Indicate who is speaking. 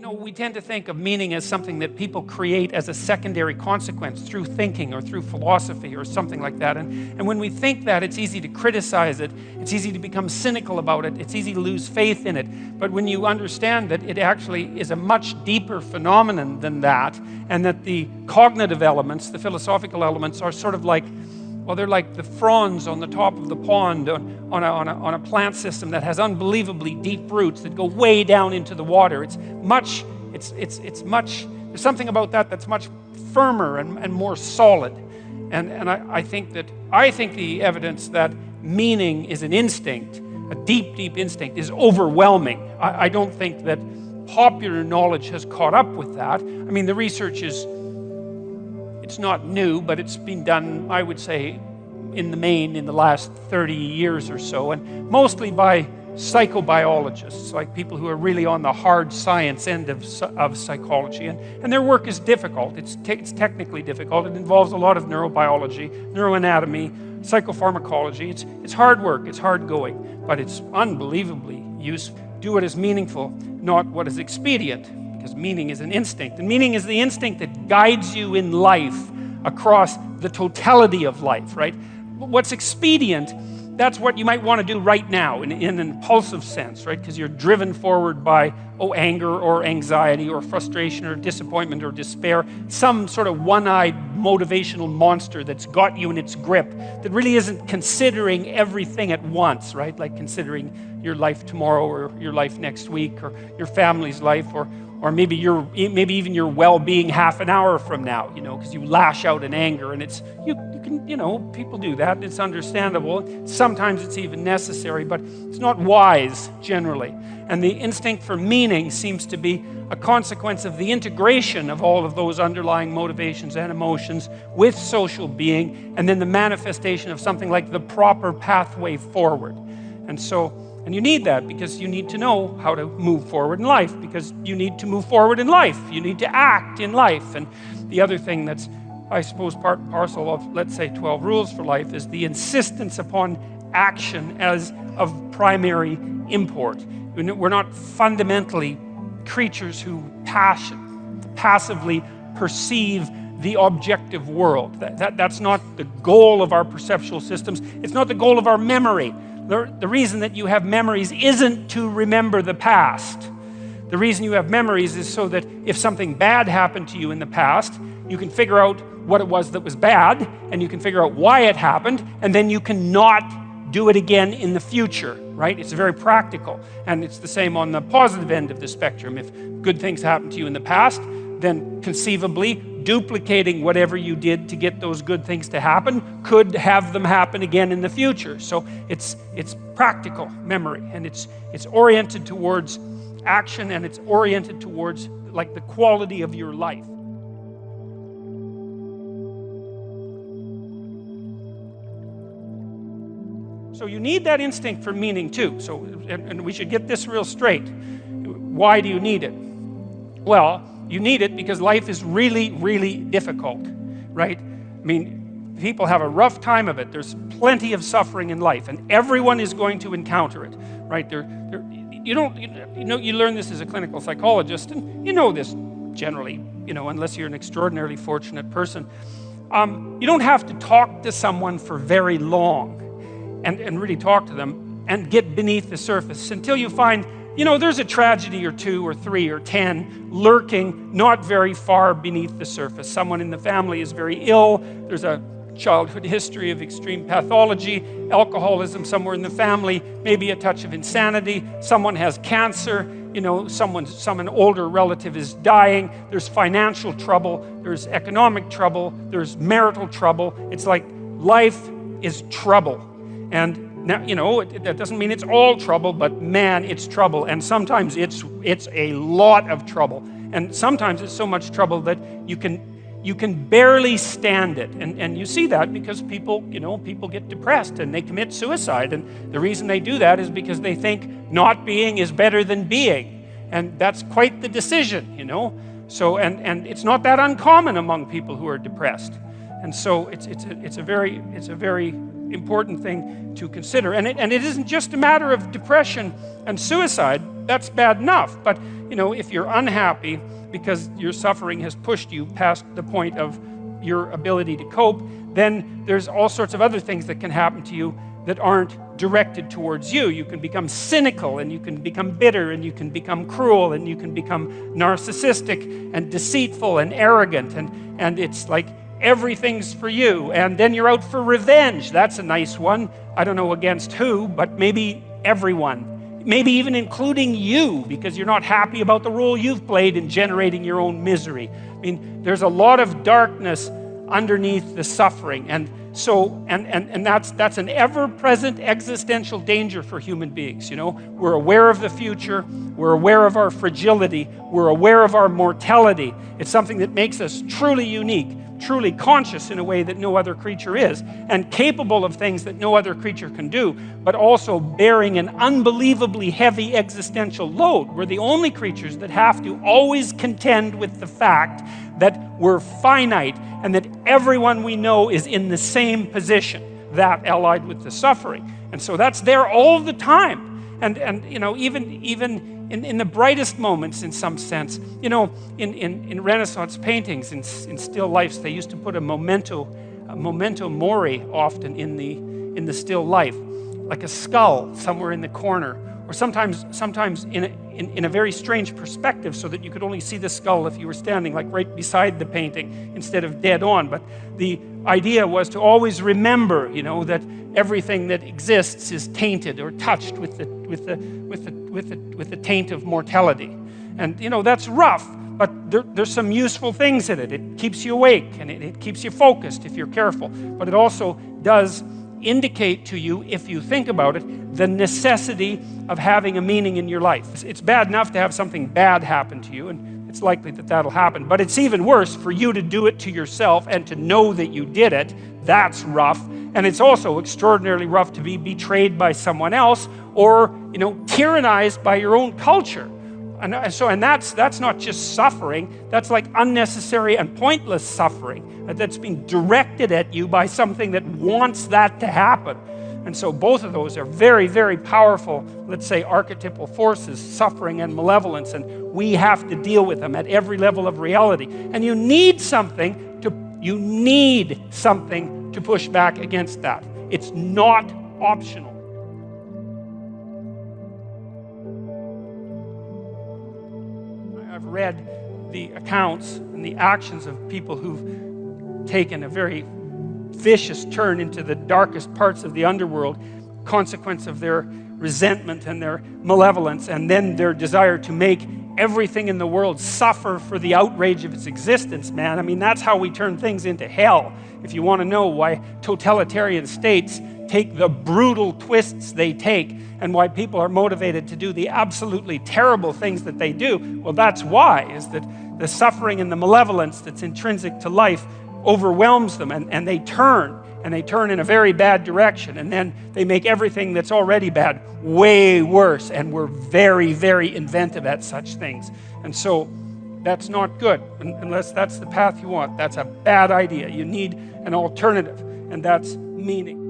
Speaker 1: We tend to think of meaning as something that people create as a secondary consequence through thinking or through philosophy or something like that. And when we think that, it's easy to criticize it. It's easy to become cynical about it. It's easy to lose faith in it. But when you understand that it actually is a much deeper phenomenon than that, and that the cognitive elements, the philosophical elements, are sort of like, well, they're like the fronds on the top of the pond on a plant system that has unbelievably deep roots that go way down into the water. There's something about that that's much firmer and more solid. And I think the evidence that meaning is an instinct, a deep instinct, is overwhelming. I don't think that popular knowledge has caught up with that. I mean, the research it's not new, but it's been done, I would say, in the main in the last 30 years or so, and mostly by psychobiologists, like people who are really on the hard science end of psychology. And their work is difficult. It's technically difficult. It involves a lot of neurobiology, neuroanatomy, psychopharmacology. It's hard work. It's hard going, but it's unbelievably useful. Do what is meaningful, not what is expedient. Because meaning is an instinct. And meaning is the instinct that guides you in life across the totality of life, right? What's expedient, that's what you might want to do right now in an impulsive sense, right? Because you're driven forward by, anger or anxiety or frustration or disappointment or despair. Some sort of one-eyed motivational monster that's got you in its grip that really isn't considering everything at once, right? Like considering your life tomorrow or your life next week or your family's life or maybe even your well-being half an hour from now, because you lash out in anger, and people do that, and it's understandable. Sometimes it's even necessary, but it's not wise generally. And the instinct for meaning seems to be a consequence of the integration of all of those underlying motivations and emotions with social being, and then the manifestation of something like the proper pathway forward. And you need that because you need to know how to move forward in life, because you need to move forward in life. You need to act in life. And the other thing that's, I suppose, part and parcel of, let's say, 12 rules for life is the insistence upon action as of primary import. We're not fundamentally creatures who passively perceive the objective world. That's not the goal of our perceptual systems. It's not the goal of our memory. The reason that you have memories isn't to remember the past. The reason you have memories is so that if something bad happened to you in the past, you can figure out what it was that was bad, and you can figure out why it happened, and then you can not do it again in the future, right? It's very practical. And it's the same on the positive end of the spectrum. If good things happen to you in the past, then conceivably duplicating whatever you did to get those good things to happen could have them happen again in the future. So it's practical memory, and it's oriented towards action, and it's oriented towards like the quality of your life. So you need that instinct for meaning too. So, and we should get this real straight. Why do you need it? Well, you need it because life is really, really difficult, right? I mean, people have a rough time of it. There's plenty of suffering in life, and everyone is going to encounter it, right? You learn this as a clinical psychologist, and you know this generally, unless you're an extraordinarily fortunate person. You don't have to talk to someone for very long and really talk to them and get beneath the surface until you find, there's a tragedy or two or three or 10 lurking not very far beneath the surface. Someone in the family is very ill. There's a childhood history of extreme pathology, alcoholism somewhere in the family, maybe a touch of insanity. Someone has cancer. An older relative is dying. There's financial trouble. There's economic trouble. There's marital trouble. It's like life is trouble. And now, that doesn't mean it's all trouble, but man, it's trouble. And sometimes it's a lot of trouble. And sometimes it's so much trouble that you can barely stand it. And you see that because people get depressed and they commit suicide. And the reason they do that is because they think not being is better than being. And that's quite the decision, So, and it's not that uncommon among people who are depressed. And so it's a very important thing to consider. And it isn't just a matter of depression and suicide. that's bad enough. But, if you're unhappy because your suffering has pushed you past the point of your ability to cope, then there's all sorts of other things that can happen to you that aren't directed towards you. You can become cynical, and you can become bitter, and you can become cruel, and you can become narcissistic and deceitful and arrogant, and it's like everything's for you. And then you're out for revenge. That's a nice one. I don't know against who, but maybe everyone. Maybe even including you, because you're not happy about the role you've played in generating your own misery. I mean, there's a lot of darkness underneath the suffering, and that's an ever-present existential danger for human beings. We're aware of the future, we're aware of our fragility, we're aware of our mortality. It's something that makes us truly unique, truly conscious in a way that no other creature is, and capable of things that no other creature can do, but also bearing an unbelievably heavy existential load. We're the only creatures that have to always contend with the fact that we're finite and that everyone we know is in the same position, that allied with the suffering. And so that's there all the time. And even in the brightest moments, in some sense, in Renaissance paintings, in still lifes, they used to put a memento mori often in the still life, like a skull somewhere in the corner, or sometimes in a very strange perspective, so that you could only see the skull if you were standing like right beside the painting instead of dead on. But the idea was to always remember, that everything that exists is tainted or touched with the taint of mortality. And that's rough, but there's some useful things in it. It keeps you awake, and it keeps you focused if you're careful. But it also does indicate to you, if you think about it, the necessity of having a meaning in your life. It's bad enough to have something bad happen to you, and it's likely that that'll happen, but it's even worse for you to do it to yourself and to know that you did it. That's rough. And it's also extraordinarily rough to be betrayed by someone else, or tyrannized by your own culture. And that's not just suffering, that's like unnecessary and pointless suffering that's being directed at you by something that wants that to happen. And so both of those are very, very powerful, let's say, archetypal forces, suffering and malevolence, and we have to deal with them at every level of reality. And you need something to push back against that. It's not optional. I've read the accounts and the actions of people who've taken a very vicious turn into the darkest parts of the underworld, consequence of their resentment and their malevolence, and then their desire to make everything in the world suffer for the outrage of its existence, man. I mean, that's how we turn things into hell. If you want to know why totalitarian states take the brutal twists they take, and why people are motivated to do the absolutely terrible things that they do, well, that's why, is that the suffering and the malevolence that's intrinsic to life overwhelms them, and they turn in a very bad direction, and then they make everything that's already bad way worse, and we're very, very inventive at such things. And so that's not good, unless that's the path you want. That's a bad idea. You need an alternative, and that's meaning.